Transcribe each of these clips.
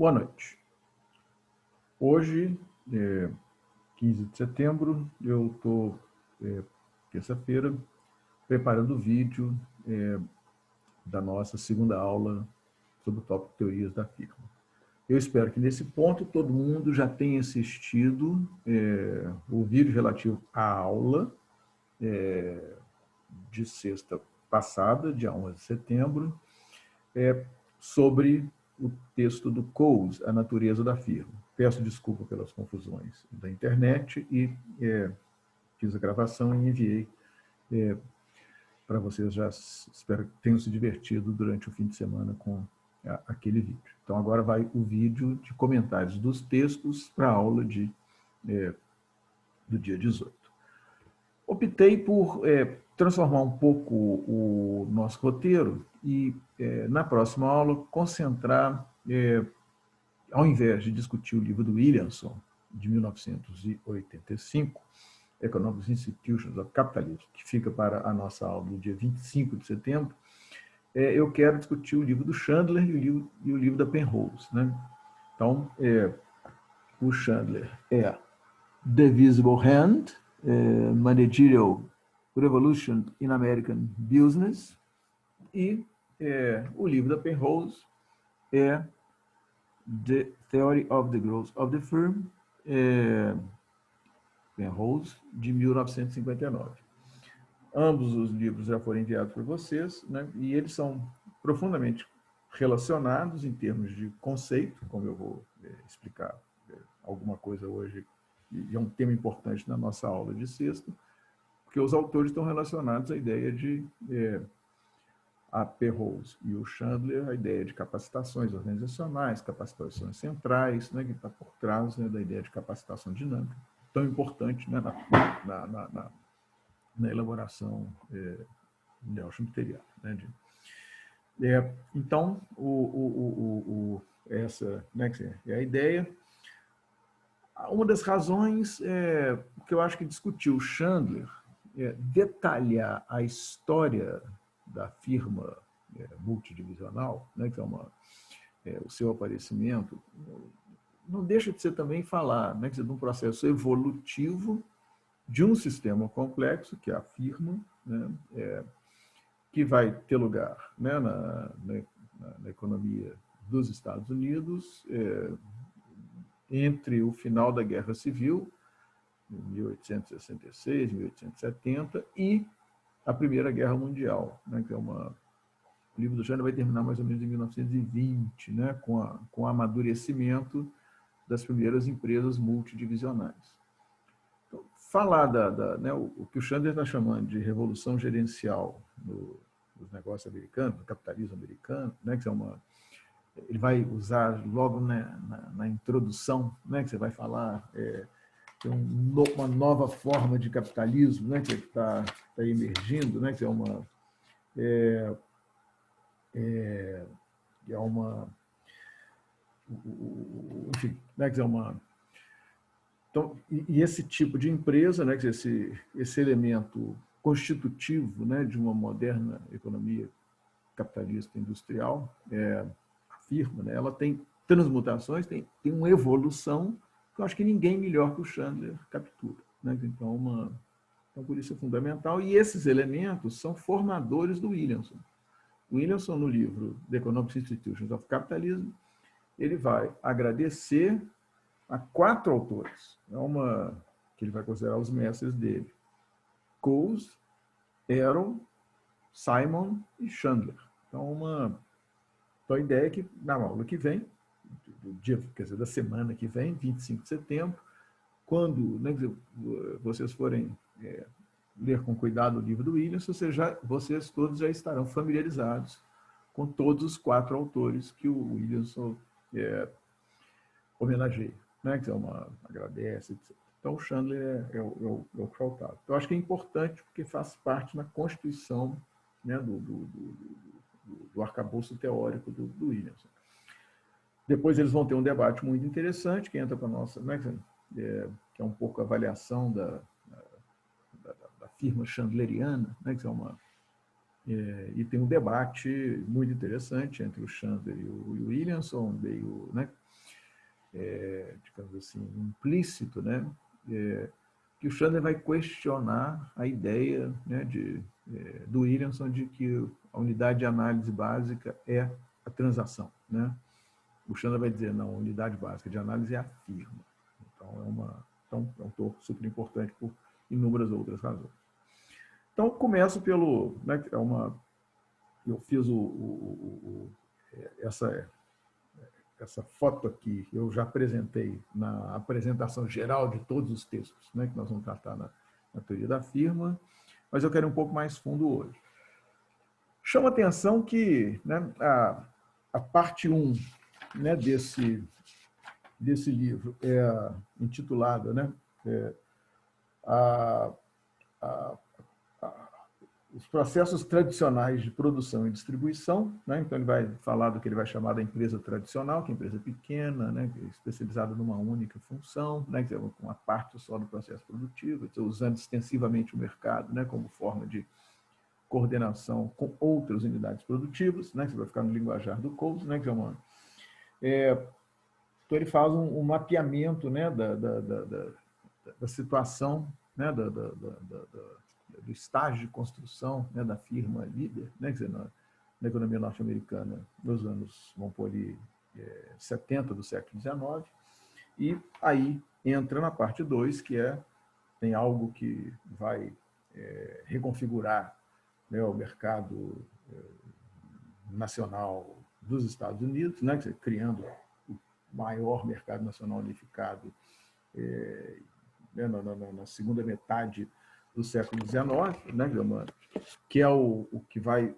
Boa noite. Hoje, 15 de setembro, eu estou, terça-feira, preparando o vídeo da nossa segunda aula sobre o tópico Teorias da Firma. Eu espero que, nesse ponto, todo mundo já tenha assistido o vídeo relativo à aula de sexta passada, dia 11 de setembro, sobre o texto do Coase, A Natureza da Firma. Peço desculpa pelas confusões da internet e fiz a gravação e enviei para vocês. Já espero que tenham se divertido durante o fim de semana com aquele vídeo. Então, agora vai o vídeo de comentários dos textos para a aula do dia 18. Optei por transformar um pouco o nosso roteiro e, na próxima aula, concentrar, ao invés de discutir o livro do Williamson, de 1985, Economic Institutions of Capitalism, que fica para a nossa aula do dia 25 de setembro, eu quero discutir o livro do Chandler e o livro da Penrose, né? Então, o Chandler é The Visible Hand, Managerial Revolution in American Business, e o livro da Penrose é The Theory of the Growth of the Firm, Penrose, de 1959. Ambos os livros já foram enviados para vocês, né? E eles são profundamente relacionados em termos de conceito, como eu vou explicar alguma coisa hoje, e é um tema importante na nossa aula de sexta, porque os autores estão relacionados à ideia de a Penrose e o Chandler, a ideia de capacitações organizacionais, capacitações centrais, né, que está por trás, né, da ideia de capacitação dinâmica, tão importante, né, na elaboração neo-schumpeteriana, né, então, essa, né, é a ideia. Uma das razões que eu acho que discutiu o Chandler detalhar a história da firma multidivisional, né, que é o seu aparecimento, não deixa de ser também falar, né, de um processo evolutivo de um sistema complexo, que é a firma, né, que vai ter lugar, né, na economia dos Estados Unidos entre o final da Guerra Civil, em 1866, 1870, e a Primeira Guerra Mundial, né, que o livro do Chandler vai terminar mais ou menos em 1920, né, com o amadurecimento das primeiras empresas multidivisionais. Então, falar né, o que o Chandler está chamando de revolução gerencial nos negócios americanos, no capitalismo americano, né, que ele vai usar logo na introdução, né, que você vai falar uma nova forma de capitalismo, né, que está emergindo, né, que enfim, né, que então, e esse tipo de empresa, né, que esse elemento constitutivo, né, de uma moderna economia capitalista industrial, a firma, né, ela tem transmutações, tem uma evolução que eu acho que ninguém melhor que o Chandler captura, né? Então, por isso é fundamental. E esses elementos são formadores do Williamson. O Williamson, no livro The Economic Institutions of Capitalism, ele vai agradecer a 4 autores, que ele vai considerar os mestres dele: Coase, Aron, Simon e Chandler. Então, a ideia é que, na aula que vem, do dia, quer dizer, da semana que vem, 25 de setembro, quando, né, vocês forem ler com cuidado o livro do Williamson, vocês todos já estarão familiarizados com todos os 4 autores que o Williamson homenageia, né, que agradece, etc. Então, o Chandler é o que faltava. Então, acho que é importante porque faz parte na constituição, né, do arcabouço teórico do Williamson. Depois eles vão ter um debate muito interessante, que entra para a nossa, né, que é um pouco a avaliação da firma chandleriana, né, que e tem um debate muito interessante entre o Chandler e o Williamson, né, digamos assim, implícito, né? Que o Chandler vai questionar a ideia, né, do Williamson de que a unidade de análise básica é a transação, né? O Chandler vai dizer, não, a unidade básica de análise é a firma. Então, é um tópico super importante por inúmeras outras razões. Então, começo pelo... Né, eu fiz essa foto aqui, eu já apresentei na apresentação geral de todos os textos, né, que nós vamos tratar na teoria da firma, mas eu quero ir um pouco mais fundo hoje. Chama atenção que, né, a parte 1, né, desse livro é intitulada, né, os processos tradicionais de produção e distribuição, né? Então ele vai falar do que ele vai chamar da empresa tradicional, que é empresa pequena, né? Especializada numa única função, né? Com uma parte só do processo produtivo, usando extensivamente o mercado, né? Como forma de coordenação com outras unidades produtivas, né? Que vai ficar no linguajar do Coase, né? Que então ele faz um mapeamento, né? da situação, né? Do estágio de construção, né, da firma líder, né, quer dizer, na economia norte-americana nos anos, vamos pôr ali, 70 do século XIX, e aí entra na parte 2, que tem algo que vai reconfigurar, né, o mercado nacional dos Estados Unidos, né, quer dizer, criando o maior mercado nacional unificado né, na segunda metade do século XIX, né, que é o que vai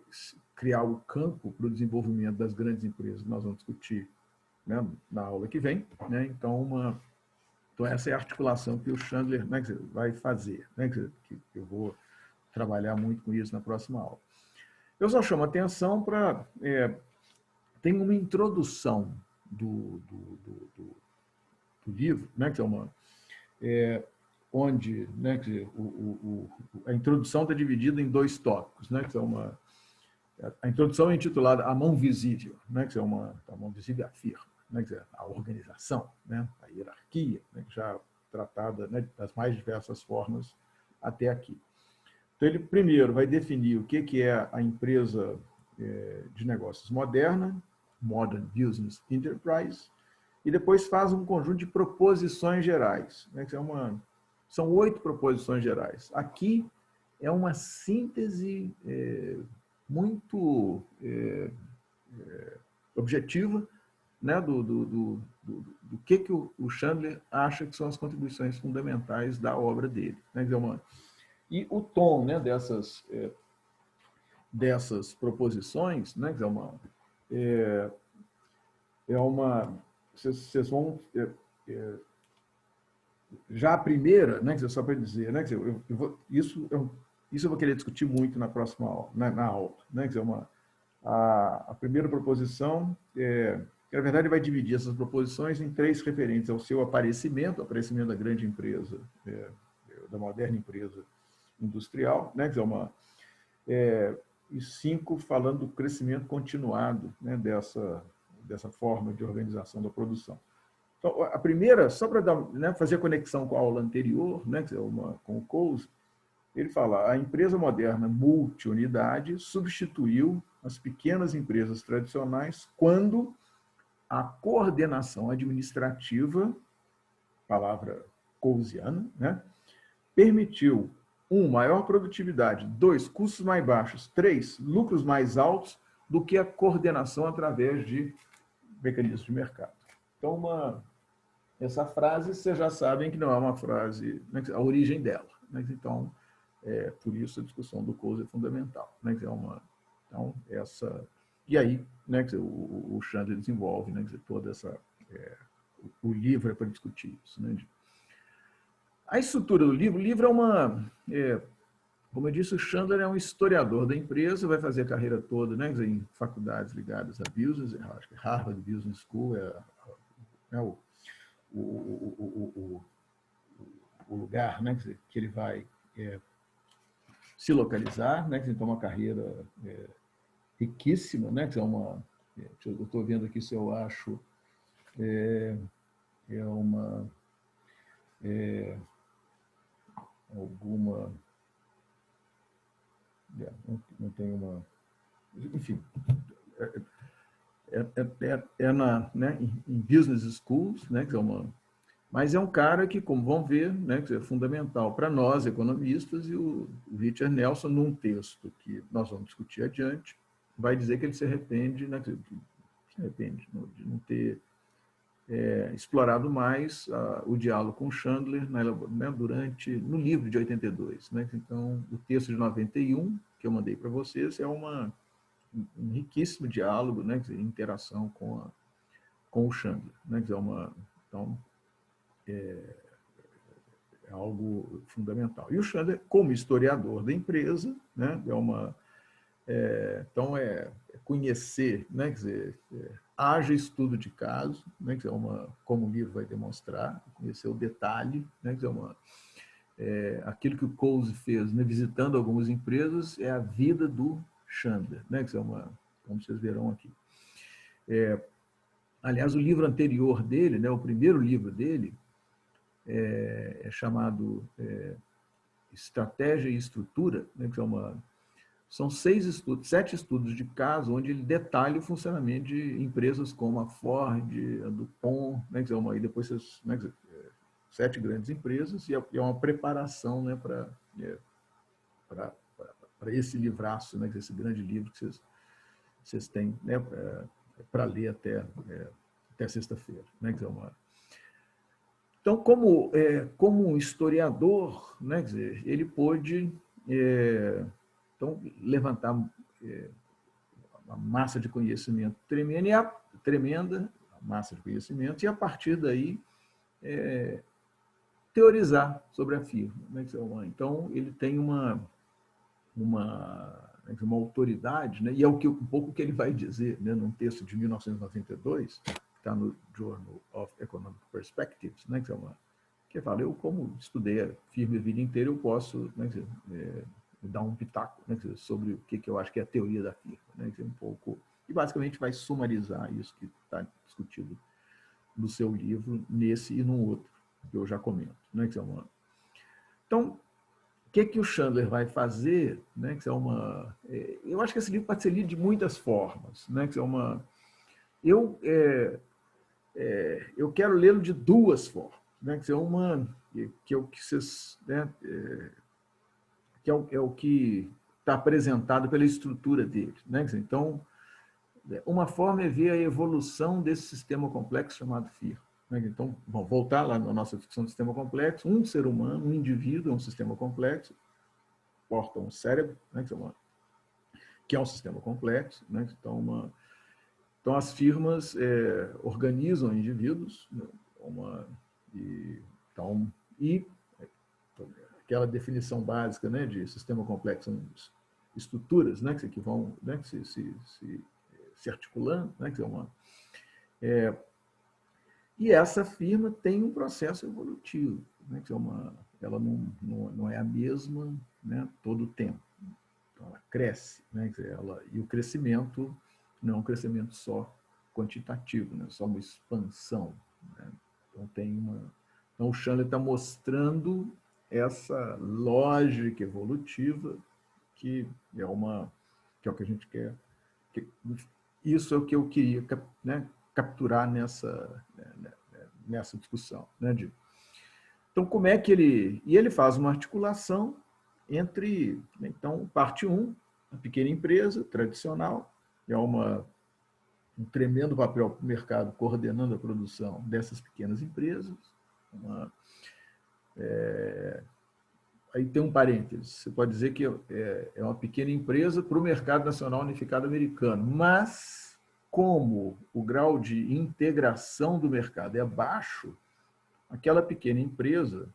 criar o campo para o desenvolvimento das grandes empresas que nós vamos discutir, né, na aula que vem. Né? Então, essa é a articulação que o Chandler, né, vai fazer, né, que eu vou trabalhar muito com isso na próxima aula. Eu só chamo a atenção para... tem uma introdução do livro, né, que é onde, né, quer dizer, a introdução está dividida em 2 tópicos, né, que a introdução é intitulada A Mão Visível, né, que é a mão visível é a firma, né, que é a organização, né, a hierarquia, né, já tratada, né, das mais diversas formas até aqui. Então, ele primeiro vai definir o que é a empresa de negócios moderna, Modern Business Enterprise, e depois faz um conjunto de proposições gerais, né, que são 8 proposições gerais. Aqui é uma síntese muito objetiva, né, do que o Chandler acha que são as contribuições fundamentais da obra dele. Né? E o tom, né, dessas proposições, né, vocês vão... já a primeira, né, só para dizer, né, isso eu vou querer discutir muito na próxima aula, na aula, né, a primeira proposição que na verdade vai dividir essas proposições em 3 referentes ao seu aparecimento, o aparecimento da grande empresa, da moderna empresa industrial, né, e 5 falando do crescimento continuado, né, dessa forma de organização da produção. Então, a primeira, só para né, fazer a conexão com a aula anterior, né, com o Coase, ele fala, a empresa moderna multiunidade substituiu as pequenas empresas tradicionais quando a coordenação administrativa, palavra coasiana, né, permitiu 1, maior produtividade, 2, custos mais baixos, 3, lucros mais altos do que a coordenação através de mecanismos de mercado. Então, essa frase, vocês já sabem que não é uma frase, né, a origem dela. Né, então, por isso a discussão do Coase é fundamental. Né, então, e aí, né, o Chandler desenvolve, né, toda essa... o livro é para discutir isso. Né. A estrutura do livro, o livro como eu disse, o Chandler é um historiador da empresa, vai fazer a carreira toda, né, em faculdades ligadas a business, acho que Harvard Business School é o lugar, né, que ele vai se localizar, né, então uma carreira riquíssima, né, eu estou vendo aqui se eu acho é uma alguma não tem uma, enfim, né, em business schools, né, que é uma, mas é um cara que, como vão ver, né, que é fundamental para nós economistas, e o Richard Nelson, num texto que nós vamos discutir adiante, vai dizer que ele se arrepende, né, se arrepende de não ter explorado mais o diálogo com Chandler, né, no livro de 82. Né? Então, o texto de 91, que eu mandei para vocês, é um riquíssimo diálogo, né, interação com o Chandler. Né? Então, é algo fundamental. E o Chandler, como historiador da empresa, né, então, conhecer, né, quer dizer, haja estudo de caso, né, quer dizer, como o livro vai demonstrar, conhecer o detalhe, né, quer dizer, aquilo que o Coase fez, né, visitando algumas empresas, é a vida do Chandler, né, quer dizer, como vocês verão aqui. Aliás, o livro anterior dele, né, o primeiro livro dele, é chamado Estratégia e Estrutura, né, que são 7 estudos de caso, onde ele detalha o funcionamento de empresas como a Ford, a DuPont, né, e depois, né, 7 grandes empresas, e é uma preparação, né, para esse livraço, né, esse grande livro que vocês têm, né, para ler até sexta-feira. Né, então, como um historiador, né, quer dizer, ele pôde então, levantar uma massa de conhecimento tremenda, massa de conhecimento, e a partir daí teorizar sobre a firma. Né? Então, ele tem uma autoridade, né? E é um pouco o que ele vai dizer, né? Num texto de 1992, que está no Journal of Economic Perspectives, né? Que fala, eu, como estudei a firma a vida inteira, eu posso, né, dar um pitaco, né, sobre o que eu acho que é a teoria da firma. Né, um pouco, e basicamente vai sumarizar isso que está discutido no seu livro, nesse e no outro, que eu já comento. Né, então, o que o Chandler vai fazer? Né, eu acho que esse livro pode ser lido de muitas formas. Né, eu quero lê-lo de duas formas. Né, que vocês, né, que é o que está apresentado pela estrutura dele. Né? Então, uma forma é ver a evolução desse sistema complexo chamado FIR. Né? Então, vamos voltar lá na nossa discussão do sistema complexo. Um ser humano, um indivíduo é um sistema complexo, porta um cérebro, né? Que é um sistema complexo. Né? Então, as firmas organizam indivíduos, né? E aquela definição básica, né, de sistema complexo, são estruturas, né, que vão, né, se articulando, né, e essa firma tem um processo evolutivo, né, ela não é a mesma, né, todo o tempo. Então, ela cresce, né, e o crescimento não é um crescimento só quantitativo, né, só uma expansão. Né? Então, o Chandler está mostrando essa lógica evolutiva que é o que a gente quer. Isso é o que eu queria, né, capturar nessa discussão. Né, então, como é que ele faz uma articulação entre, então, parte 1, a pequena empresa tradicional, é um tremendo papel para o mercado coordenando a produção dessas pequenas empresas. Aí tem um parênteses, você pode dizer que é uma pequena empresa para o mercado nacional unificado americano, mas como o grau de integração do mercado é baixo, aquela pequena empresa,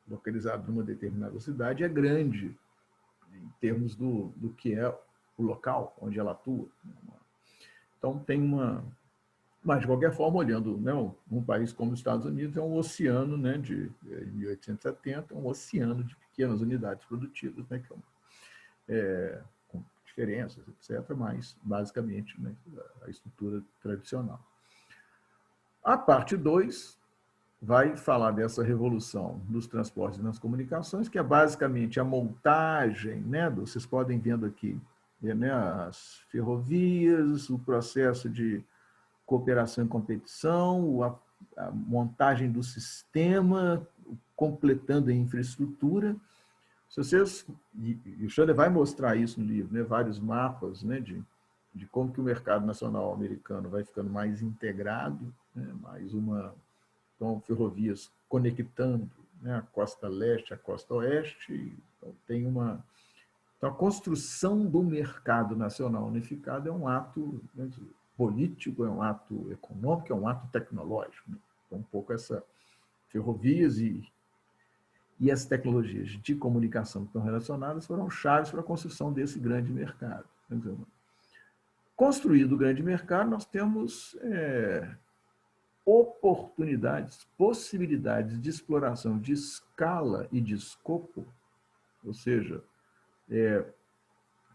localizada numa determinada cidade, é grande em termos do que é o local onde ela atua. Então, mas, de qualquer forma, olhando, né, um país como os Estados Unidos, é um oceano, né, de 1870, um oceano de pequenas unidades produtivas, né, com diferenças, etc., mas, basicamente, né, a estrutura tradicional. A parte 2 vai falar dessa revolução nos transportes e nas comunicações, que é basicamente a montagem, né, vocês podem vendo aqui, né, as ferrovias, o processo de cooperação e competição, a montagem do sistema, completando a infraestrutura. Se vocês, e o Chandler vai mostrar isso no livro, né, vários mapas, né, de como que o mercado nacional americano vai ficando mais integrado, né, mais uma, então, ferrovias conectando, né, a costa leste, a costa oeste. Então, tem uma, então, a construção do mercado nacional unificado é um ato, né, político, é um ato econômico, é um ato tecnológico. Né? Então, um pouco essa ferrovias e as tecnologias de comunicação que estão relacionadas foram chaves para a construção desse grande mercado. Construído o grande mercado, nós temos oportunidades, possibilidades de exploração de escala e de escopo, ou seja,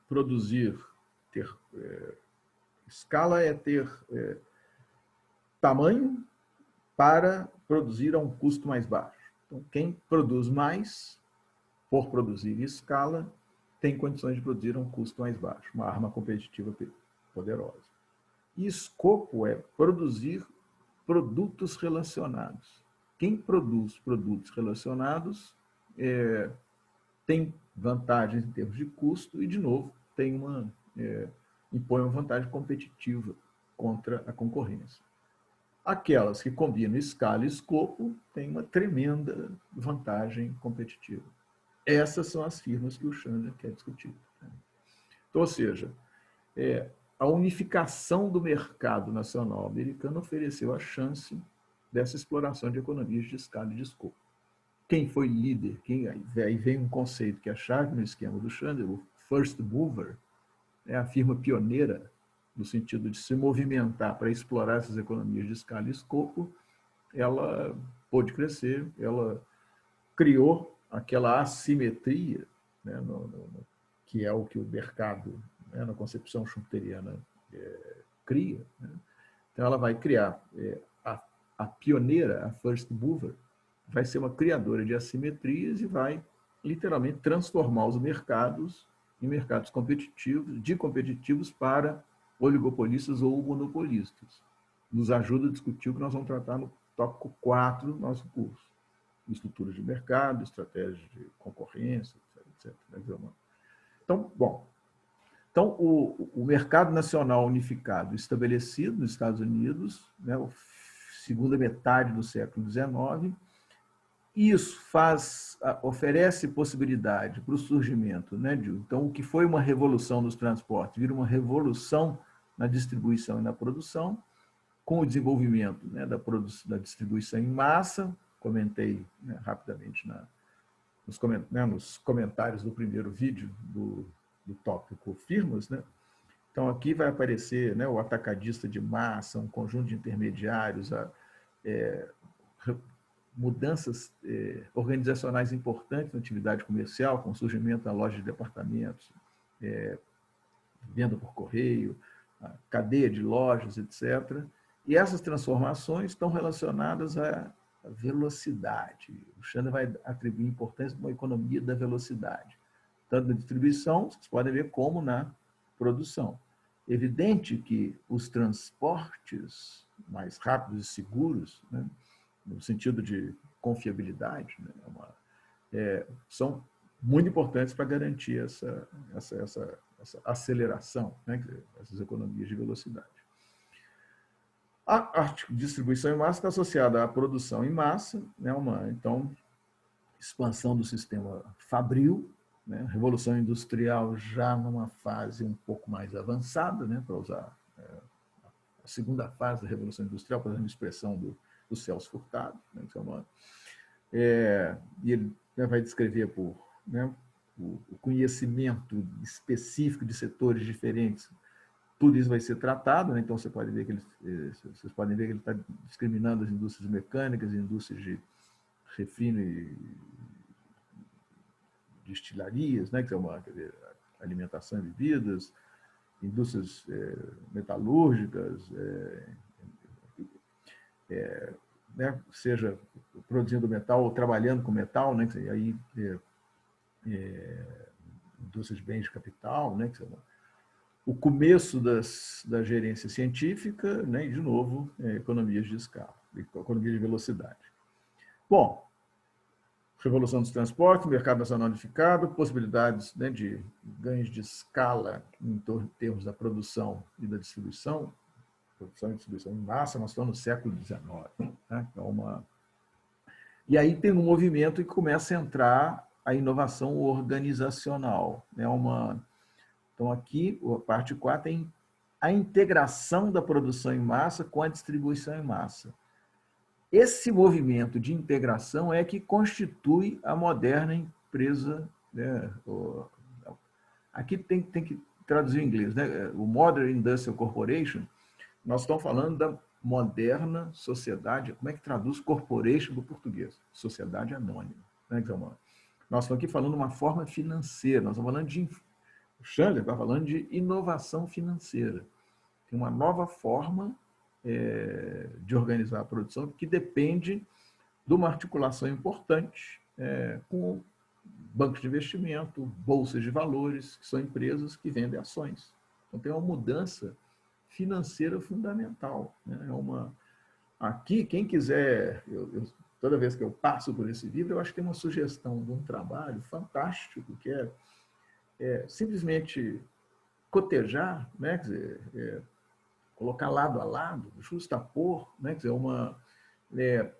produzir, ter escala é ter tamanho para produzir a um custo mais baixo. Então, quem produz mais, por produzir em escala, tem condições de produzir a um custo mais baixo, uma arma competitiva poderosa. E escopo é produzir produtos relacionados. Quem produz produtos relacionados tem vantagens em termos de custo e, de novo, tem impõe uma vantagem competitiva contra a concorrência. Aquelas que combinam escala e escopo têm uma tremenda vantagem competitiva. Essas são as firmas que o Chandler quer discutir. Então, ou seja, a unificação do mercado nacional americano ofereceu a chance dessa exploração de economias de escala e de escopo. Quem foi líder, aí vem um conceito que é a chave no esquema do Chandler, o first mover, é a firma pioneira, no sentido de se movimentar para explorar essas economias de escala e escopo. Ela pôde crescer, ela criou aquela assimetria, né, que é o que o mercado, né, na concepção schumpeteriana, cria. Né? Então, ela vai criar a pioneira, a first mover, vai ser uma criadora de assimetrias e vai, literalmente, transformar os mercados em mercados competitivos, de competitivos para oligopolistas ou monopolistas. Nos ajuda a discutir o que nós vamos tratar no tópico 4 do nosso curso. Estruturas de mercado, estratégias de concorrência, etc. Então, bom, então, o mercado nacional unificado estabelecido nos Estados Unidos, né, segunda metade do século XIX, isso oferece possibilidade para o surgimento, né, então, o que foi uma revolução nos transportes vira uma revolução na distribuição e na produção, com o desenvolvimento, né, da distribuição em massa, comentei, né, rapidamente nos comentários do primeiro vídeo do tópico firmas, né? Então, aqui vai aparecer, né, o atacadista de massa, um conjunto de intermediários, mudanças organizacionais importantes na atividade comercial, com o surgimento da loja de departamentos, venda por correio, a cadeia de lojas, etc. E essas transformações estão relacionadas à velocidade. O Chandler vai atribuir importância para uma economia da velocidade, tanto na distribuição, vocês podem ver, como na produção. Evidente que os transportes mais rápidos e seguros, né, no sentido de confiabilidade, né, são muito importantes para garantir essa aceleração, né, essas economias de velocidade. A distribuição em massa está associada à produção em massa, né, então, expansão do sistema fabril, né, revolução industrial já numa fase um pouco mais avançada, né, para usar a segunda fase da revolução industrial, por exemplo, a expressão do Celso Furtado, né, e ele, né, vai descrever né, o conhecimento específico de setores diferentes. Tudo isso vai ser tratado, né? Então vocês podem ver que ele está discriminando as indústrias mecânicas, indústrias de refino e destilarias, né? Que é quer dizer, alimentação e bebidas, indústrias metalúrgicas, né, seja produzindo metal ou trabalhando com metal, né, e aí indústria de bens de capital, né, o começo da gerência científica, né, e, de novo, economias de escala, economia de velocidade. Bom, revolução dos transportes, mercado nacional unificado, possibilidades, né, de ganhos de escala em termos da produção e da distribuição, produção e distribuição em massa, nós estamos no século XIX. Né? E aí tem um movimento que começa a entrar a inovação organizacional. Né? Então, aqui, a parte 4 tem a integração da produção em massa com a distribuição em massa. Esse movimento de integração é que constitui a moderna empresa. Né? Aqui tem que traduzir em inglês. Né? O Modern Industrial Corporation, nós estamos falando da moderna sociedade. Como é que traduz corporation do português? Sociedade anônima. Né? Nós estamos aqui falando de uma forma financeira. Nós estamos falando de... O Chandler está falando de inovação financeira. Tem uma nova forma de organizar a produção que depende de uma articulação importante com bancos de investimento, bolsas de valores, que são empresas que vendem ações. Então, tem uma mudança financeira fundamental. Né? Aqui, quem quiser, toda vez que eu passo por esse livro, eu acho que tem uma sugestão de um trabalho fantástico, que é simplesmente cotejar, né? Quer dizer, colocar lado a lado, justapor, né? Quer dizer,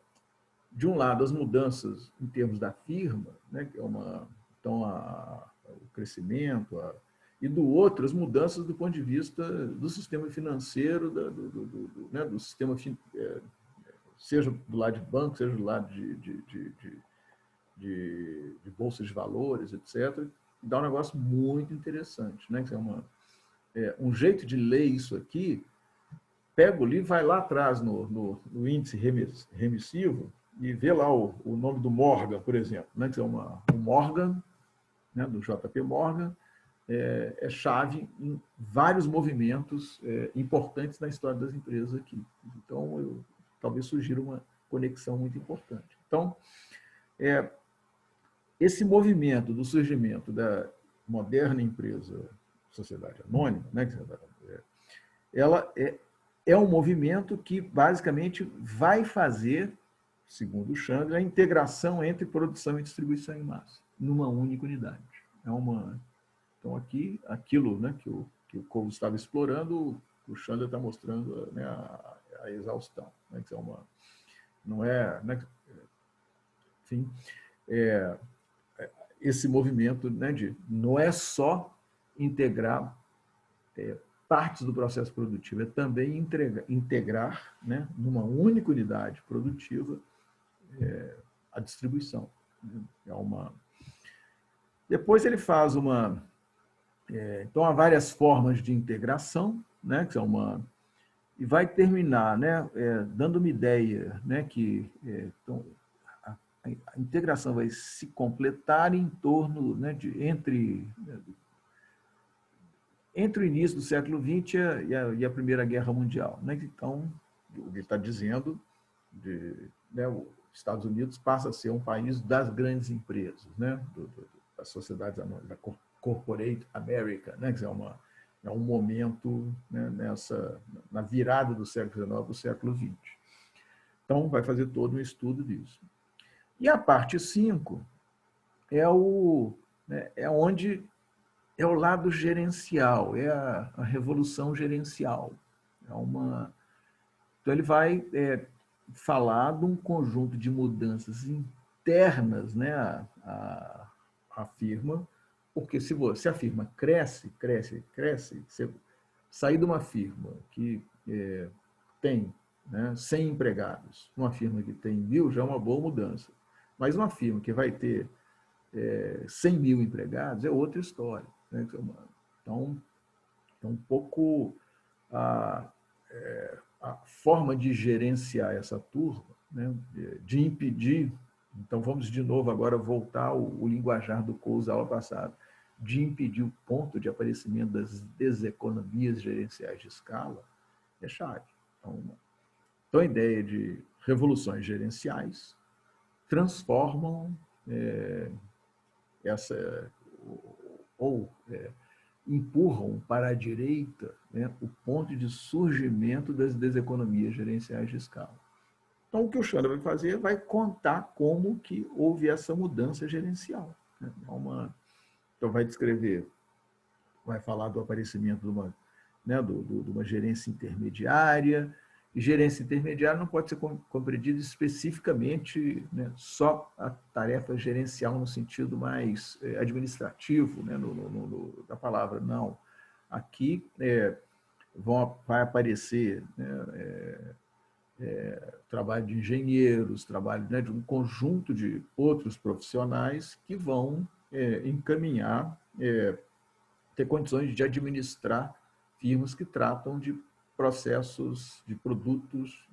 de um lado, as mudanças em termos da firma, né? Que então, o crescimento, e do outro, as mudanças do ponto de vista do sistema financeiro, né? Do sistema, seja do lado de banco, seja do lado de bolsas de valores, etc., dá um negócio muito interessante. Né? Que um jeito de ler isso aqui, pega o livro, vai lá atrás no índice remissivo e vê lá o nome do Morgan, por exemplo. Né? Que o Morgan, né? Do JP Morgan, é chave em vários movimentos importantes na história das empresas aqui. Então, eu talvez sugira uma conexão muito importante. Então, esse movimento do surgimento da moderna empresa, sociedade anônima, né? Ela é um movimento que, basicamente, vai fazer, segundo o Chandler, a integração entre produção e distribuição em massa, numa única unidade. Então, aqui, aquilo, né, que o Cole estava explorando, o Chandler está mostrando, né, a exaustão. Né, que não é... Né, enfim, esse movimento, né, não é só integrar partes do processo produtivo, é também integrar, né, numa única unidade produtiva a distribuição. Depois ele faz então, há várias formas de integração, né, que e vai terminar, né, dando uma ideia, né, que então, a integração vai se completar em torno, né, entre o início do século XX e a Primeira Guerra Mundial. Né? Então, o que ele está dizendo, né, os Estados Unidos passa a ser um país das grandes empresas, né? Das sociedades anônimas, da Corporate America, né? Que é um momento, né, na virada do século XIX para o século XX. Então, vai fazer todo um estudo disso. E a parte 5 é onde é o lado gerencial, é a revolução gerencial. Então, ele vai falar de um conjunto de mudanças internas, né, à firma, porque se a firma cresce, você sair de uma firma que tem, né, 100 empregados, uma firma que tem 1.000 já é uma boa mudança. Mas uma firma que vai ter 100.000 empregados é outra história. Né? Então, um pouco a forma de gerenciar essa turma, né? De impedir, então vamos de novo agora voltar o linguajar do Coase da aula passada, de impedir o ponto de aparecimento das deseconomias gerenciais de escala, é chave. Então, a ideia de revoluções gerenciais transformam empurram para a direita, né, o ponto de surgimento das economias gerenciais de escala. Então, o que o Chandler vai fazer vai contar como que houve essa mudança gerencial. Né? Então, vai descrever, vai falar do aparecimento de uma, né, de uma gerência intermediária. E gerência intermediária não pode ser compreendida especificamente, né, só a tarefa gerencial no sentido mais administrativo, né, da palavra, não. Aqui vai aparecer, né, trabalho de engenheiros, trabalho, né, de um conjunto de outros profissionais que vão encaminhar, ter condições de administrar firmas que tratam de processos, de produtos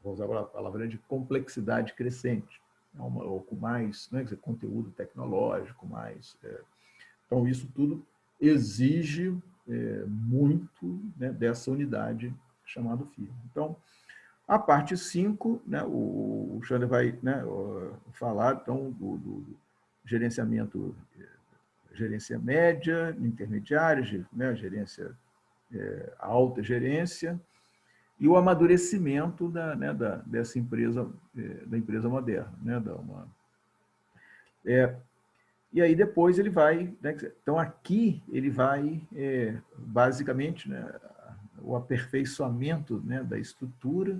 vou usar a palavra de complexidade crescente, ou com mais, né, conteúdo tecnológico, mais. Então, isso tudo exige muito, né, dessa unidade chamada firma. Então, a parte 5, né, o Chandler vai, né, falar então, do gerenciamento, gerência média, intermediária, né, gerência, a alta gerência, e o amadurecimento dessa empresa, da empresa moderna. Né, e aí depois ele vai, né, então aqui ele vai basicamente, né, o aperfeiçoamento, né, da estrutura,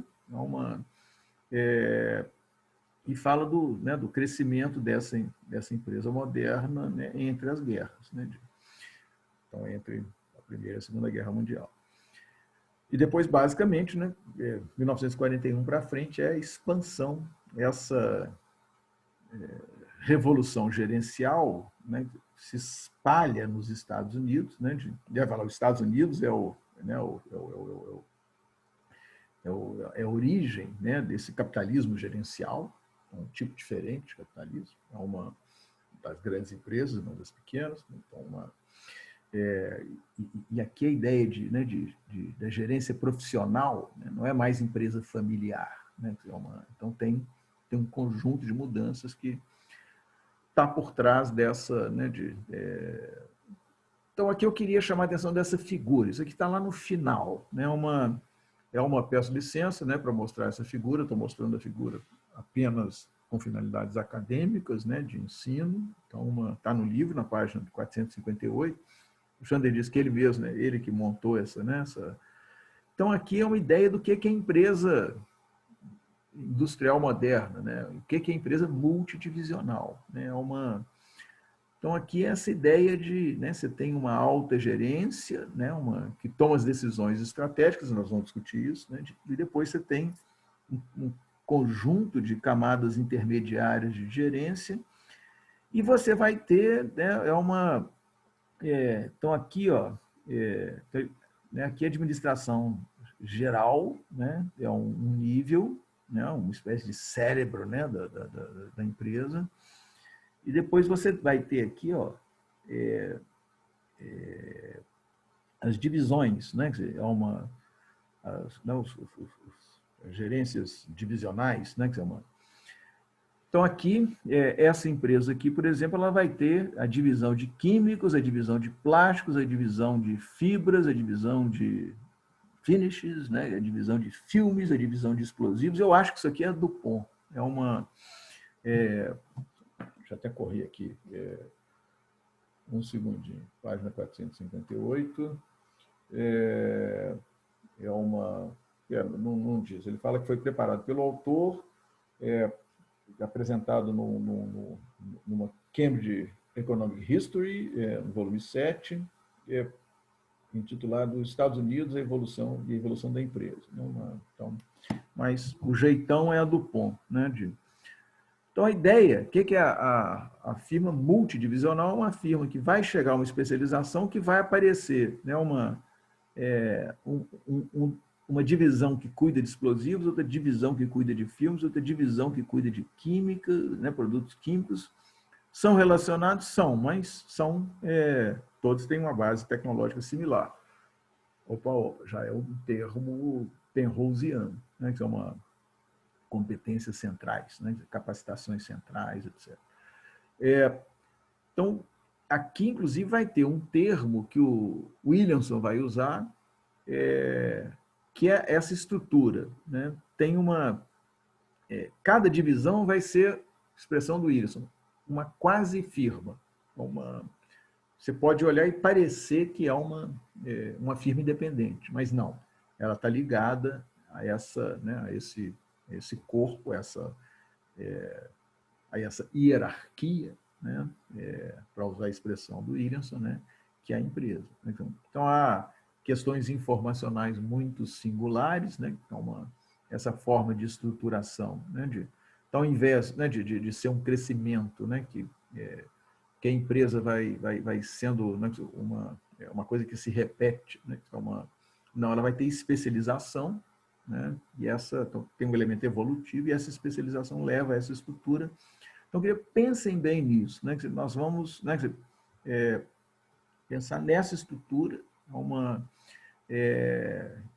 e fala do crescimento dessa empresa moderna, né, entre as guerras, né, então entre a Primeira e a Segunda Guerra Mundial. E depois, basicamente, né, 1941 para frente é a expansão, essa revolução gerencial, né, se espalha nos Estados Unidos, né, os Estados Unidos é a origem, né, desse capitalismo gerencial, um tipo diferente de capitalismo, é uma das grandes empresas, uma das pequenas. Então, e aqui a ideia da gerência profissional, né, não é mais empresa familiar. Né, então, tem um conjunto de mudanças que está por trás dessa. Né, Então, aqui eu queria chamar a atenção dessa figura. Isso aqui está lá no final. Né, peço licença, né, para mostrar essa figura. Estou mostrando a figura apenas com finalidades acadêmicas, né, de ensino. Então, está no livro, na página 458. O Chandler diz que ele mesmo, né, ele que montou essa. Então, aqui é uma ideia do que é empresa industrial moderna, né? O que é empresa multidivisional. Né? Então, aqui é essa ideia de, né, você tem uma alta gerência, né, que toma as decisões estratégicas, nós vamos discutir isso, né, e depois você tem um conjunto de camadas intermediárias de gerência, e você vai ter, né, então, aqui, né, aqui a administração geral, né, é um nível, né, uma espécie de cérebro, né, da empresa. E depois você vai ter aqui as divisões, né, quer dizer, as gerências divisionais, né, quer dizer, Então, aqui, essa empresa aqui, por exemplo, ela vai ter a divisão de químicos, a divisão de plásticos, a divisão de fibras, a divisão de finishes, né? A divisão de filmes, a divisão de explosivos. Eu acho que isso aqui é DuPont. Deixa eu até correr aqui. Um segundinho. Página 458. Não diz. Ele fala que foi preparado pelo autor, apresentado numa Cambridge Economic History, no volume 7, intitulado Estados Unidos, a Evolução e a Evolução da Empresa. Então, mas o jeitão é a DuPont. Né, Então, a ideia, o que é a firma multidivisional? É uma firma que vai chegar a uma especialização que vai aparecer, né, uma divisão que cuida de explosivos, outra divisão que cuida de filmes, outra divisão que cuida de química, né, produtos químicos. São relacionados? São, mas todos têm uma base tecnológica similar. Opa, já é um termo Penrosiano, né, que é uma competências centrais, né, capacitações centrais, etc. Então, aqui, inclusive, vai ter um termo que o Williamson vai usar, que é essa estrutura. Né? Tem uma... cada divisão vai ser, expressão do Williamson, uma quase firma. Você pode olhar e parecer que é uma firma independente, mas não. Ela está ligada a, né, a esse corpo, a essa hierarquia, né, para usar a expressão do Williamson, né, que é a empresa. Então, há questões informacionais muito singulares, né, então essa forma de estruturação, né, então, ao invés, né, de ser um crescimento, né, que a empresa vai sendo, né, uma coisa que se repete, né, não, ela vai ter especialização, né, e então, tem um elemento evolutivo, e essa especialização leva a essa estrutura. Então, pensem bem nisso, né, que nós vamos, né, pensar nessa estrutura.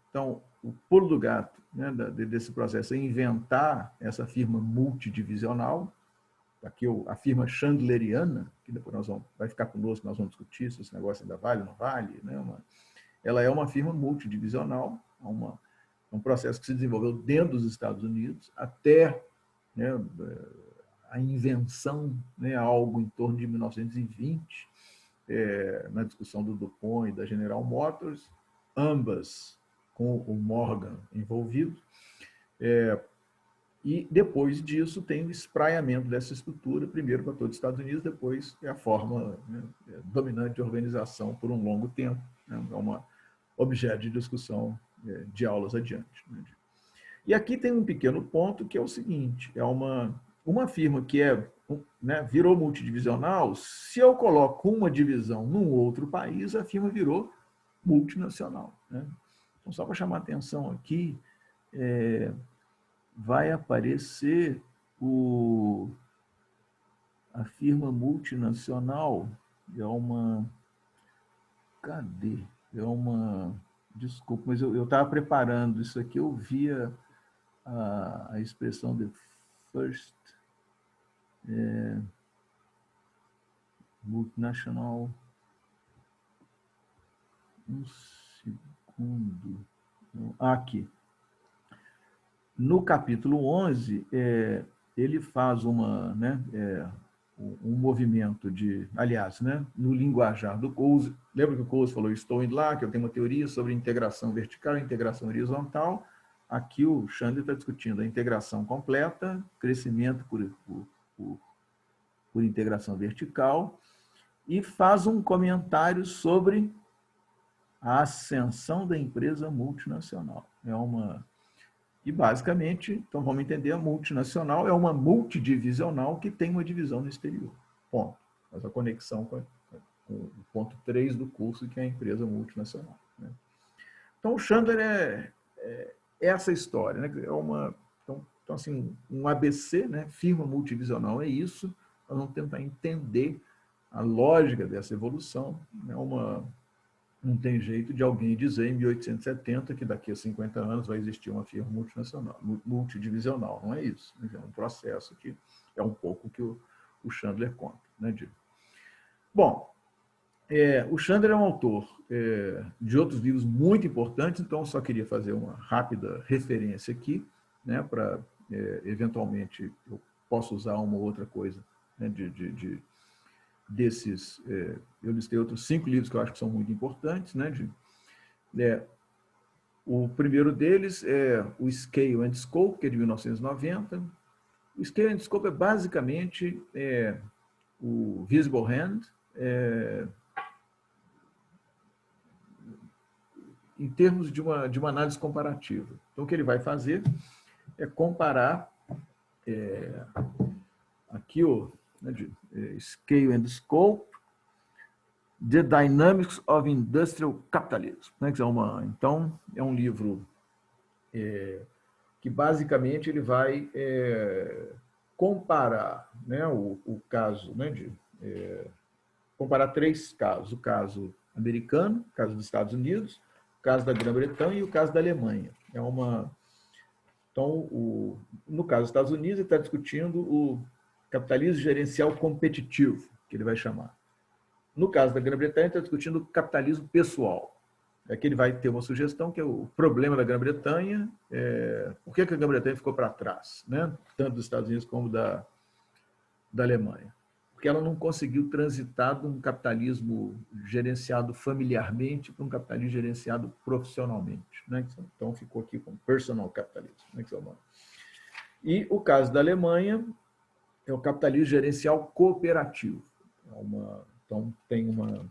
Então, o pulo do gato, né, desse processo é inventar essa firma multidivisional. Aqui a firma chandleriana, que depois vai ficar conosco, nós vamos discutir se esse negócio ainda vale ou não vale, né? Ela é uma firma multidivisional, um processo que se desenvolveu dentro dos Estados Unidos até, né, a invenção, né, algo em torno de 1920, na discussão do DuPont e da General Motors, ambas com o Morgan envolvido. E depois disso tem o espraiamento dessa estrutura, primeiro para todos os Estados Unidos, depois é a forma, né, dominante de organização por um longo tempo. Né, é um objeto de discussão de aulas adiante. Né. E aqui tem um pequeno ponto que é o seguinte, é uma firma que né, virou multidivisional, se eu coloco uma divisão num outro país, a firma virou multinacional. Né. Então, só para chamar a atenção aqui, vai aparecer a firma multinacional, cadê? Desculpa, mas eu estava preparando isso aqui, eu via a expressão de first multinacional. Um segundo. Aqui. No capítulo 11, ele faz um movimento aliás, né, no linguajar do Coase. Lembra que o Coase falou, estou indo lá, que eu tenho uma teoria sobre integração vertical e integração horizontal. Aqui o Chandler está discutindo a integração completa, crescimento por integração vertical, e faz um comentário sobre a ascensão da empresa multinacional. E, basicamente, então vamos entender, a multinacional é uma multidivisional que tem uma divisão no exterior. Ponto. Faz a conexão com o ponto 3 do curso, que é a empresa multinacional. Né? Então, o Chandler é essa história. Né? Então, assim, um ABC, né? Firma multidivisional é isso. Nós vamos tentar entender a lógica dessa evolução. Né? Não tem jeito de alguém dizer em 1870 que daqui a 50 anos vai existir uma firma multinacional, multidivisional. Não é isso. É um processo que é um pouco que o Chandler conta. Né, Bom, o Chandler é um autor de outros livros muito importantes, então eu só queria fazer uma rápida referência aqui, né, para, eventualmente, eu possa usar uma outra coisa, né, desses, eu listei outros 5 livros que eu acho que são muito importantes. Né, o primeiro deles é o Scale and Scope, que é de 1990. O Scale and Scope é basicamente o Visible Hand, em termos de uma análise comparativa. Então, o que ele vai fazer é comparar aqui Scale and Scope, The Dynamics of Industrial Capitalism. Né? Então, é um livro que, basicamente, ele vai comparar, né, o caso, né, comparar 3 casos. O caso americano, o caso dos Estados Unidos, o caso da Grã-Bretanha e o caso da Alemanha. Então, no caso dos Estados Unidos, ele está discutindo o capitalismo gerencial competitivo, que ele vai chamar. No caso da Grã-Bretanha, ele está discutindo o capitalismo pessoal. Aqui ele vai ter uma sugestão que é o problema da Grã-Bretanha, por que a Grã-Bretanha ficou para trás, né? Tanto dos Estados Unidos como da Alemanha. Porque ela não conseguiu transitar de um capitalismo gerenciado familiarmente para um capitalismo gerenciado profissionalmente. Né? Então, ficou aqui com personal capitalism. Né? E o caso da Alemanha é o capitalismo gerencial cooperativo. Então, tem uma...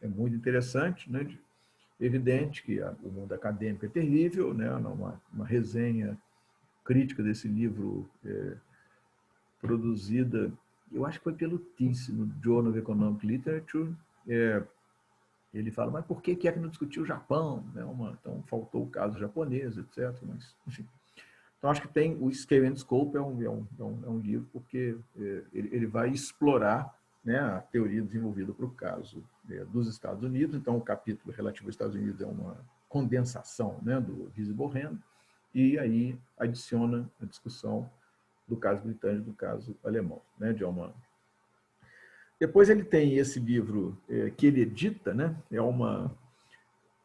É muito interessante, né? Evidente que o mundo acadêmico é terrível, né? Uma resenha crítica desse livro produzida, eu acho que foi pelo Tice, no Journal of Economic Literature. Ele fala, mas por que é que não discutiu o Japão? Né? Então, faltou o caso japonês, etc. Mas, enfim. Então, acho que tem o Scale and Scope, é um livro, porque ele vai explorar, né, a teoria desenvolvida para o caso dos Estados Unidos. Então, o capítulo relativo aos Estados Unidos é uma condensação, né, do Visible Hand, e aí adiciona a discussão do caso britânico e do caso alemão, né, de uma... Depois ele tem esse livro que ele edita, né, é uma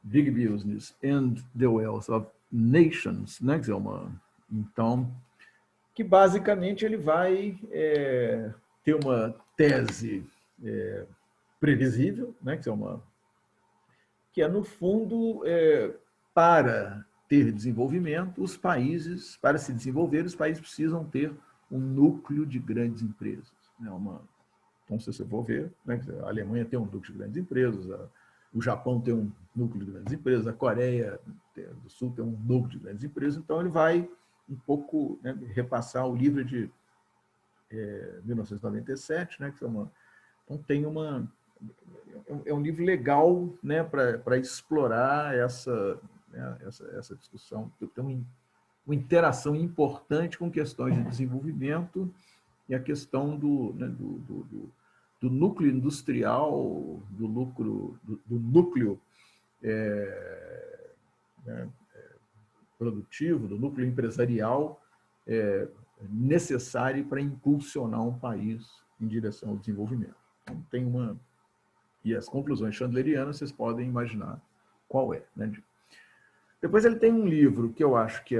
Big Business and the Wealth of Nations, né, que é então, que basicamente ele vai ter uma tese previsível, né, que é no fundo para ter desenvolvimento, os países, para se desenvolver, os países precisam ter um núcleo de grandes empresas. Né? Então, se você for ver, né, a Alemanha tem um núcleo de grandes empresas, o Japão tem um núcleo de grandes empresas, a Coreia do Sul tem um núcleo de grandes empresas. Então, ele vai um pouco, né, repassar o livro de 1997, né, que então tem é um livro legal, né, para explorar essa discussão. Tem uma interação importante com questões de desenvolvimento e a questão né, do núcleo industrial, do núcleo né, produtivo, do núcleo empresarial necessário para impulsionar um país em direção ao desenvolvimento. Então, e as conclusões chandlerianas, vocês podem imaginar qual é. Né? Depois ele tem um livro que eu acho que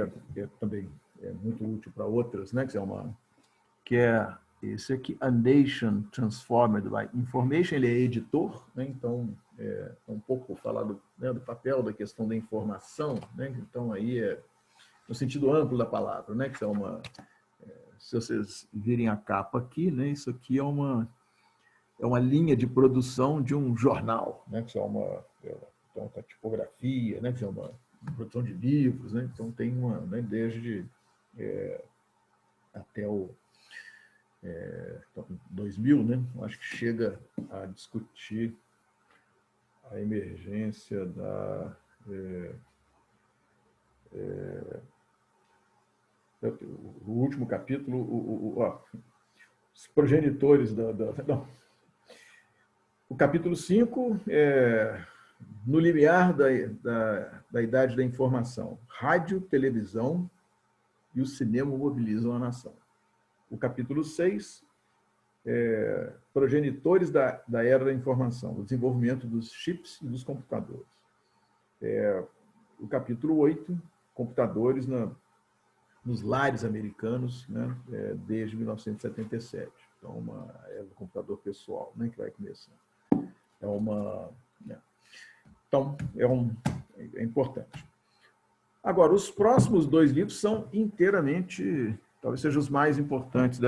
também é muito útil para outras, né? Que é esse aqui, A Nation Transformed by Information. Ele é editor, né? Então é um pouco falar do papel da questão da informação, né? Então aí no sentido amplo da palavra, né? Que se vocês virem a capa aqui, né? Isso aqui é uma linha de produção de um jornal, né? Que é uma tipografia, né? Que é uma produção de livros, né? Então tem né, desde até o 2000, né? Acho que chega a discutir a emergência o último capítulo, os progenitores não. O capítulo 5 no limiar da idade da informação. Rádio, televisão e o cinema mobilizam a nação. O capítulo 6, progenitores da era da informação, o desenvolvimento dos chips e dos computadores. O capítulo 8, computadores nos lares americanos, né, desde 1977. Então, é o computador pessoal, né, que vai começar. Então, é importante. Agora, os próximos 2 livros são inteiramente, talvez sejam os mais importantes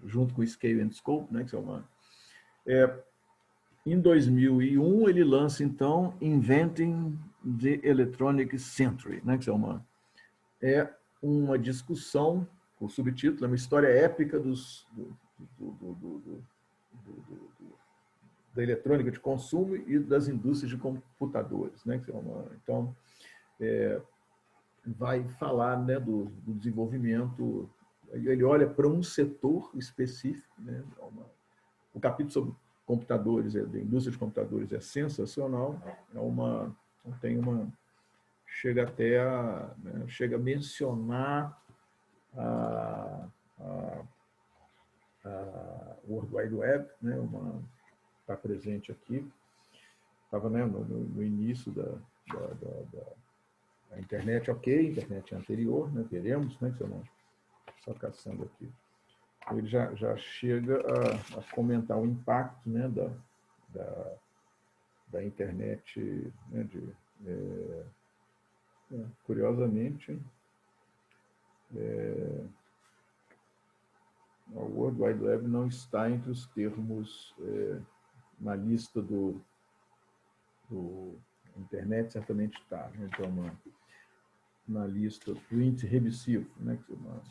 junto com o Scale and Scope, né, que em 2001 ele lança então Inventing the Electronic Century, né, que é uma discussão, o subtítulo é uma história épica da eletrônica de consumo e das indústrias de computadores, né? Então, vai falar, né, do desenvolvimento. Ele olha para um setor específico, né? O capítulo sobre computadores, da indústria de computadores, é sensacional. Tem chega até a, né, chega a mencionar a World Wide Web, né, está presente aqui, estava, né, no início da internet, ok, internet anterior, né, teremos, né, se eu não só caçando aqui. Ele já chega a comentar o impacto, né, da internet, né, curiosamente, o World Wide Web não está entre os termos na lista do internet, certamente está, né? Então, na lista do índice remissivo, né, que é uma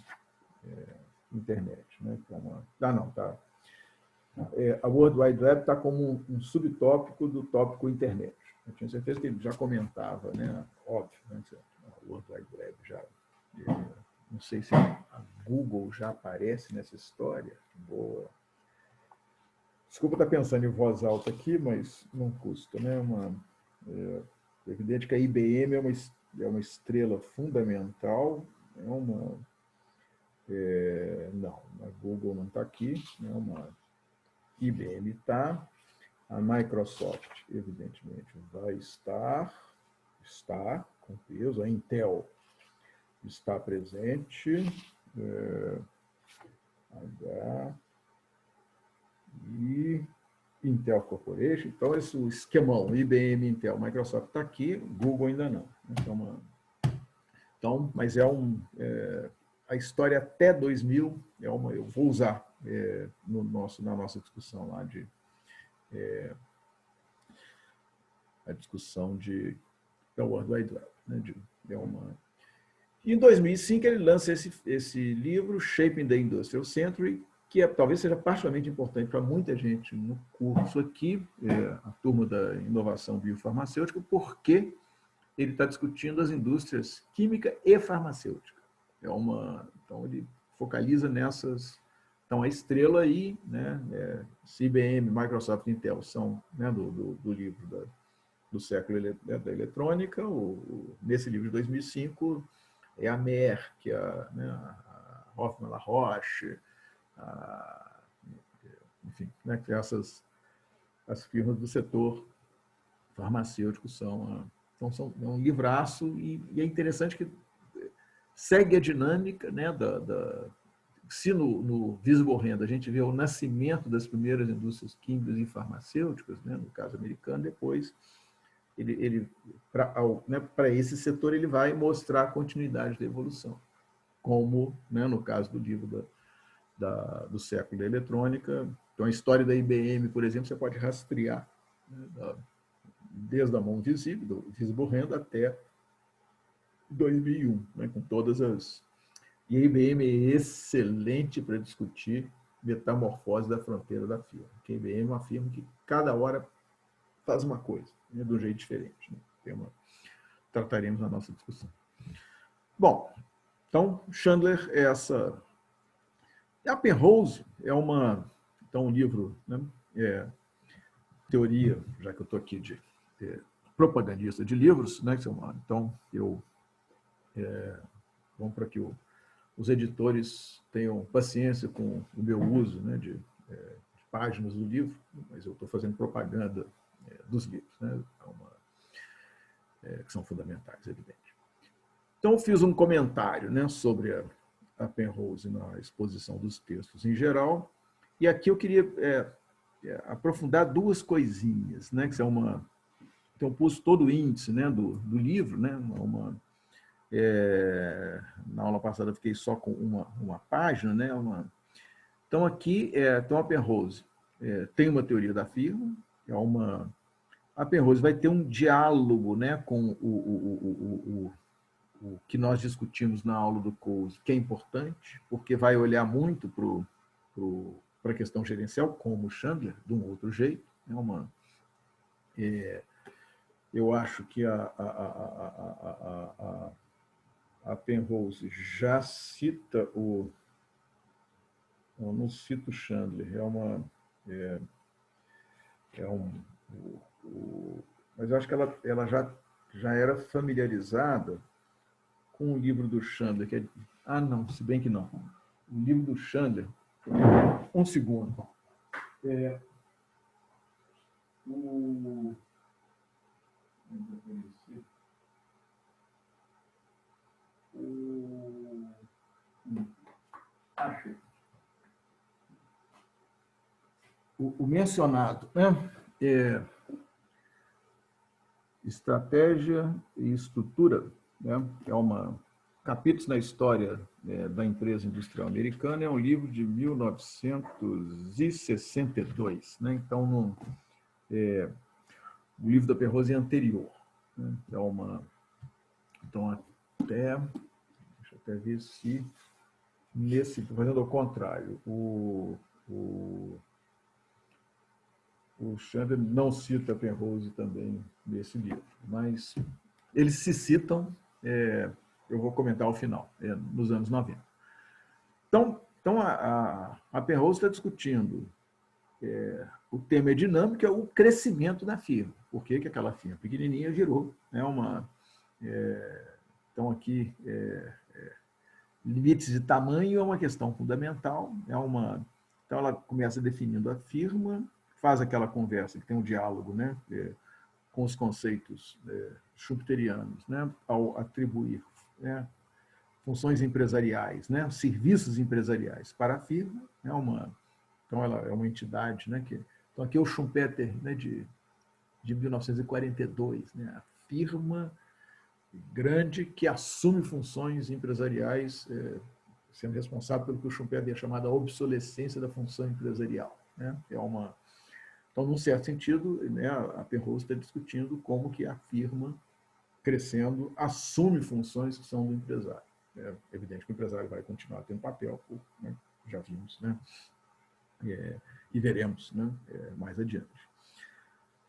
internet, né? Então, não, tá. A World Wide Web está como um subtópico do tópico internet. Eu tinha certeza que ele já comentava, né? Óbvio, né? A World Wide Web já, não sei se a Google já aparece nessa história. Boa. Desculpa estar pensando em voz alta aqui, mas não custa, né? É evidente que a IBM é uma estrela fundamental, não, a Google não está aqui, né? IBM está, a Microsoft, evidentemente, vai está com peso, a Intel está presente, e Intel Corporation. Então, esse esquemão, IBM, Intel, Microsoft está aqui, Google ainda não. Então, mas a história até 2000 eu vou usar na nossa discussão lá a discussão da World Wide Web. Né, em 2005, ele lança esse livro, Shaping the Industrial Century, que talvez seja particularmente importante para muita gente no curso aqui, a turma da inovação biofarmacêutica, porque ele está discutindo as indústrias química e farmacêutica. Então, ele focaliza nessas. Então, a estrela aí, né, IBM, Microsoft e Intel são, né, do livro do século da eletrônica. Nesse livro de 2005, é a Merck, a Hoffmann-La Roche, enfim, né, que as firmas do setor farmacêutico é um livraço e é interessante que segue a dinâmica, né, se no Wisborrenda a gente vê o nascimento das primeiras indústrias químicas e farmacêuticas, né, no caso americano, depois para esse setor ele vai mostrar a continuidade da evolução, como, né, no caso do livro do século da eletrônica. Então, a história da IBM, por exemplo, você pode rastrear, né, desde a mão visível, do Wisborrenda, até 2001, né, com todas as... E a IBM é excelente para discutir metamorfose da fronteira da firma, porque a IBM é uma firma que cada hora faz uma coisa, né, de um jeito diferente. Né? Trataremos na nossa discussão. Bom, então, Chandler é essa... A Penrose é um livro, né, teoria, já que eu estou aqui de propagandista de livros, né, então vamos para que os editores tenham paciência com o meu uso, né, de páginas do livro, mas eu estou fazendo propaganda dos livros, né, que são fundamentais, evidente. Então, eu fiz um comentário, né, sobre a Penrose na exposição dos textos em geral, e aqui eu queria aprofundar duas coisinhas, né, que são então, eu pus todo o índice, né, do livro, né, na aula passada eu fiquei só com uma página, né, então, aqui, a Penrose tem uma teoria da firma, a Penrose vai ter um diálogo, né, com o que nós discutimos na aula do Coase, que é importante, porque vai olhar muito para a questão gerencial, como o Chandler, de um outro jeito. Eu acho que a Penrose já cita eu não cito o Chandler, mas eu acho que ela já já era familiarizada com o livro do Chandler, que é... Ah, não, se bem que não. O livro do Chandler, um segundo. O... Achei. O mencionado, né? Estratégia e estrutura, né? É uma capítulos na história da empresa industrial americana, é um livro de 1962, né? Então o livro da Penrose é anterior, né? Então até deixa eu até ver se fazendo ao contrário, o Chandler não cita Penrose também nesse livro, mas eles se citam, eu vou comentar ao final, nos anos 90. Então a Penrose está discutindo o tema é dinâmico, é o crescimento da firma. Por que aquela firma pequenininha virou, né, então aqui limites de tamanho é uma questão fundamental, então ela começa definindo a firma, faz aquela conversa que tem um diálogo, né, com os conceitos schumpeterianos, né, ao atribuir, né, funções empresariais, né, serviços empresariais para a firma, então ela é uma entidade, né, então aqui é o Schumpeter, né, de 1942, né, a firma grande que assume funções empresariais, sendo responsável pelo que o Schumpeter havia chamado a obsolescência da função empresarial, né? Então, num certo sentido, né, a Penrose está discutindo como que a firma, crescendo, assume funções que são do empresário. É evidente que o empresário vai continuar tendo papel, né, já vimos, né, e veremos, né, mais adiante.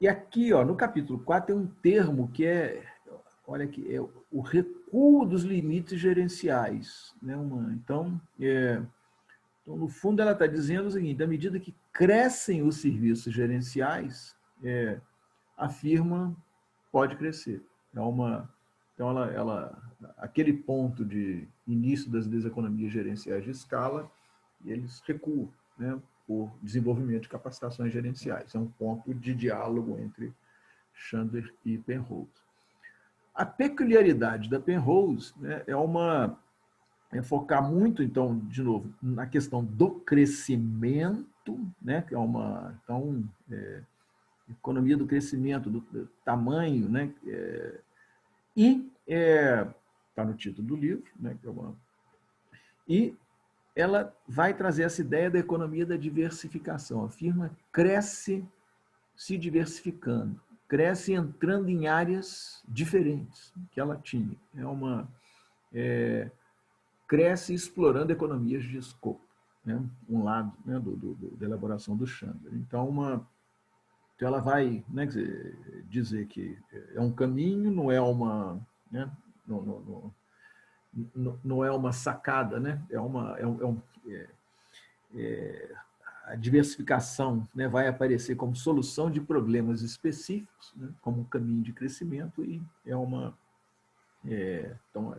E aqui, no capítulo 4, tem um termo que olha aqui, é o recuo dos limites gerenciais, né, então, no fundo, ela está dizendo o seguinte: à medida que crescem os serviços gerenciais, a firma pode crescer. Então, aquele ponto de início das economias gerenciais de escala, eles recuam, né, por desenvolvimento de capacitações gerenciais. É um ponto de diálogo entre Chandler e Penrose. A peculiaridade da Penrose, né, é focar muito, então, de novo, na questão do crescimento, né, que economia do crescimento, do tamanho, né, e está no título do livro, né, e ela vai trazer essa ideia da economia da diversificação. A firma cresce se diversificando, cresce entrando em áreas diferentes que ela tinha. Cresce explorando economias de escopo, né? Um lado, né, da elaboração do Chandler. Então ela vai, né, dizer que é um caminho, não é uma, né, não é uma sacada, né? A diversificação, né, vai aparecer como solução de problemas específicos, né, como um caminho de crescimento, e então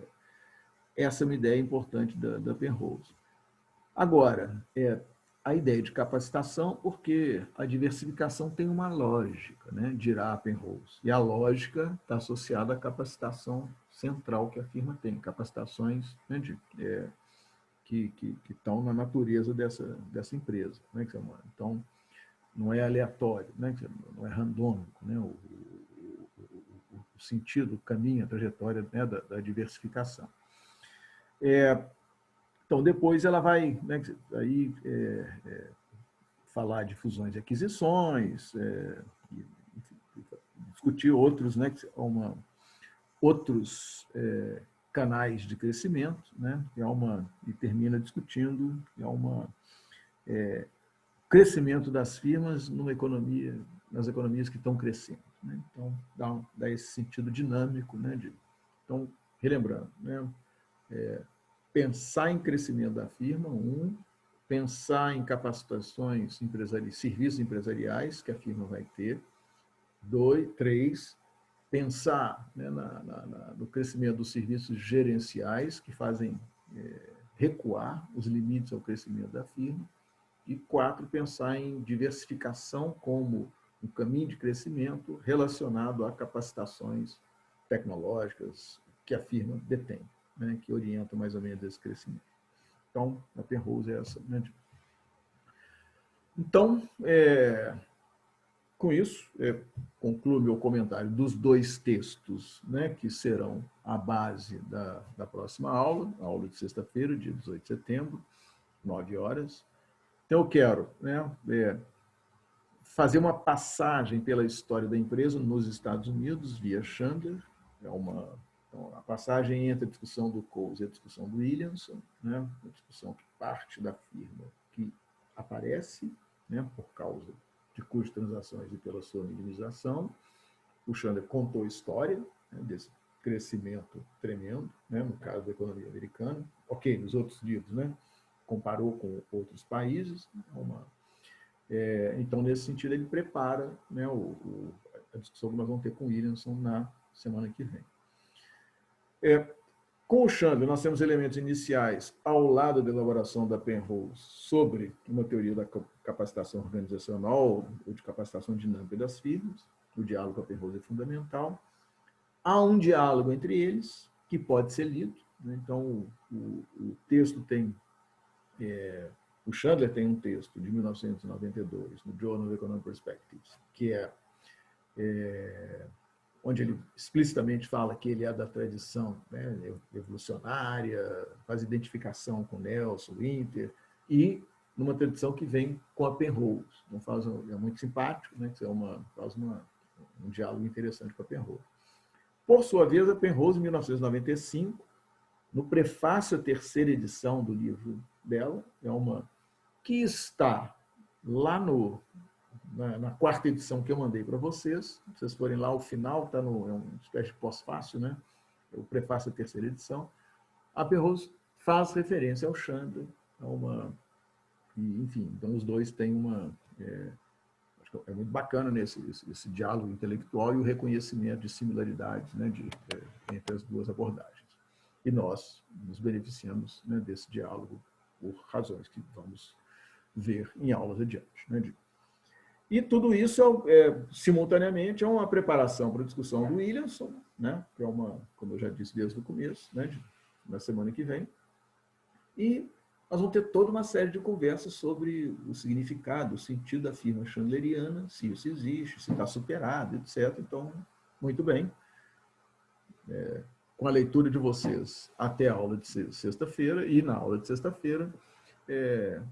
essa é uma ideia importante da Penrose. Agora, a ideia de capacitação, porque a diversificação tem uma lógica, né, dirá a Penrose, e a lógica está associada à capacitação central que a firma tem, capacitações, né, que estão na natureza dessa empresa, né, então não é aleatório, né, não é randômico, né, o sentido, o caminho, a trajetória, né, da diversificação. Então, depois ela vai, né, aí, falar de fusões e aquisições, discutir outros, né, outros canais de crescimento, né, e termina discutindo crescimento das firmas nas economias que estão crescendo, né? Então dá esse sentido dinâmico, né, então, relembrando, né, pensar em crescimento da firma, pensar em capacitações empresariais, serviços empresariais que a firma vai ter, 2, 3, pensar, né, no crescimento dos serviços gerenciais, que fazem recuar os limites ao crescimento da firma. E 4, pensar em diversificação como um caminho de crescimento relacionado a capacitações tecnológicas que a firma detém, né, que orientam mais ou menos esse crescimento. Então, a Penrose é essa. Né? Então, com isso, concluo meu comentário dos 2 textos, né, que serão a base da próxima aula, a aula de sexta-feira, dia 18 de setembro, 9 horas. Então, eu quero, né, fazer uma passagem pela história da empresa nos Estados Unidos, via Chandler. Então, a passagem entre a discussão do Coase e a discussão do Williamson, né, a discussão que parte da firma que aparece, né, por causa de custos de transações e pela sua minimização. O Chandler contou a história, né, desse crescimento tremendo, né, no caso da economia americana. Ok, nos outros livros, né, comparou com outros países. Então, nesse sentido, ele prepara, né, a discussão que nós vamos ter com o Williamson na semana que vem. Com o Chandler, nós temos elementos iniciais ao lado da elaboração da Penrose sobre uma teoria da capacitação organizacional ou de capacitação dinâmica das firmas. O diálogo com a Penrose é fundamental. Há um diálogo entre eles que pode ser lido. Né? Então, o texto tem... o Chandler tem um texto de 1992, no Journal of Economic Perspectives, que onde ele explicitamente fala que ele é da tradição, né, evolucionária, faz identificação com Nelson, Winter, e numa tradição que vem com a Penrose. Então é muito simpático, né, faz um diálogo interessante com a Penrose. Por sua vez, a Penrose, em 1995, no prefácio à 3ª edição do livro dela, que está lá na 4ª edição que eu mandei para vocês. Se vocês forem lá, ao final, está uma espécie de pós-fácil, né? O prefácio da 3ª edição. A Penrose faz referência ao Chandler, enfim, então os dois têm acho que é muito bacana esse diálogo intelectual e o reconhecimento de similaridades, né, entre as duas abordagens. E nós nos beneficiamos, né, desse diálogo por razões que vamos ver em aulas adiante. Né? E tudo isso, simultaneamente, é uma preparação para a discussão do Williamson, né? Que como eu já disse desde o começo, né? Na semana que vem. E nós vamos ter toda uma série de conversas sobre o significado, o sentido da firma chandleriana, se isso existe, se está superado, etc. Então, muito bem. Com a leitura de vocês até a aula de sexta-feira, e na aula de sexta-feira,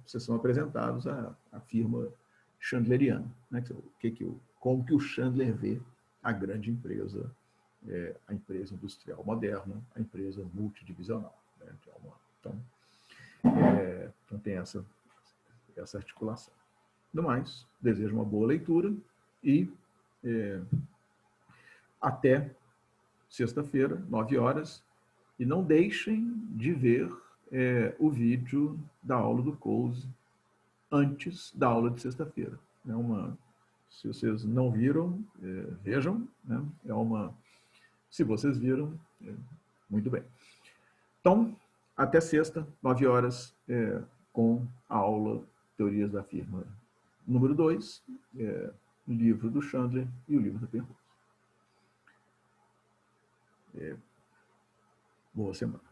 vocês são apresentados à firma chandleriana, né? Como que o Chandler vê a grande empresa, a empresa industrial moderna, a empresa multidivisional. Né? Então tem essa articulação. No mais, desejo uma boa leitura e até sexta-feira, 9 horas, e não deixem de ver o vídeo da aula do Coase antes da aula de sexta-feira. Se vocês não viram, vejam. Né? Se vocês viram, muito bem. Então, até sexta, 9 horas, com a aula Teorias da Firma número 2, o livro do Chandler e o livro da Penrose. Boa semana.